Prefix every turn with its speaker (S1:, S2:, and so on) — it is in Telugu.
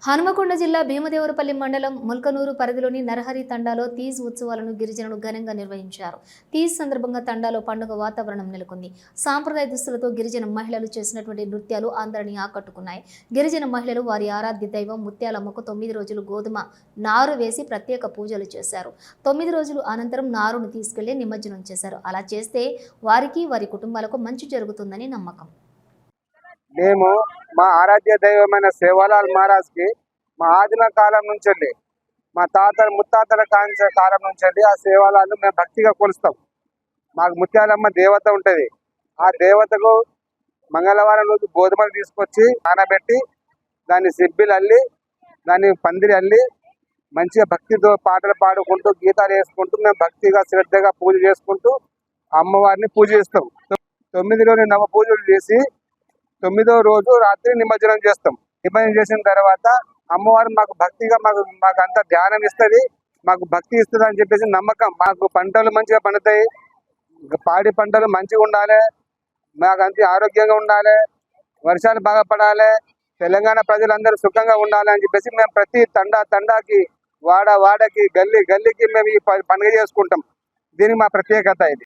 S1: హనుమకొండ జిల్లా భీమదేవరపల్లి మండలం ముల్కనూరు పరిధిలోని నరహరి తండాలో తీజ్ ఉత్సవాలను గిరిజనులు ఘనంగా నిర్వహించారు. తీజ్ సందర్భంగా తండాలో పండుగ వాతావరణం నెలకొంది. సాంప్రదాయ దుస్తులతో గిరిజన మహిళలు చేసినటువంటి నృత్యాలు అందరినీ ఆకట్టుకున్నాయి. గిరిజన మహిళలు వారి ఆరాధ్య దైవం ముత్యాలమ్మకు 9 రోజులు గోధుమ నారు వేసి ప్రత్యేక పూజలు చేశారు. 9 రోజులు అనంతరం నారును తీసుకెళ్లి నిమజ్జనం చేశారు. అలా చేస్తే వారికి వారి కుటుంబాలకు మంచి జరుగుతుందని నమ్మకం.
S2: మేము మా ఆరాధ్య దైవమైన సేవాలాల్ మహారాజ్ కి మా ఆదిమ కాలం నుంచి మా తాతల ముత్తాతల కాలం నుంచి ఆ సేవాలాలు మేము భక్తిగా కొలుస్తాం. మాకు ముత్యాలమ్మ దేవత ఉంటది. ఆ దేవతకు మంగళవారం రోజు గోధుమలు తీసుకొచ్చి నానబెట్టి దాన్ని సిబ్బిలు అల్లి దాన్ని పందిరి అల్లి మంచిగా భక్తితో పాటలు పాడుకుంటూ గీతాలు వేసుకుంటూ మేము భక్తిగా శ్రద్ధగా పూజ చేసుకుంటూ అమ్మవారిని పూజిస్తాం. 9 రోజులు నవ పూజలు చేసి 9వ రోజు రాత్రి నిమజ్జనం చేస్తాం. నిమజ్జనం చేసిన తర్వాత అమ్మవారు మాకు భక్తిగా మాకు అంత ధ్యానం ఇస్తుంది, మాకు భక్తి ఇస్తుంది అని చెప్పేసి నమ్మకం. మాకు పంటలు మంచిగా పండుతాయి, పాడి పంటలు మంచిగా ఉండాలి, మాకు అంత ఆరోగ్యంగా ఉండాలి, వర్షాలు బాగా పడాలి, తెలంగాణ ప్రజలందరూ సుఖంగా ఉండాలి అని చెప్పేసి మేము ప్రతి తండాకి వాడకి గల్లీకి మేము ఈ పండుగ చేసుకుంటాం. దీనికి మా ప్రత్యేకత ఇది.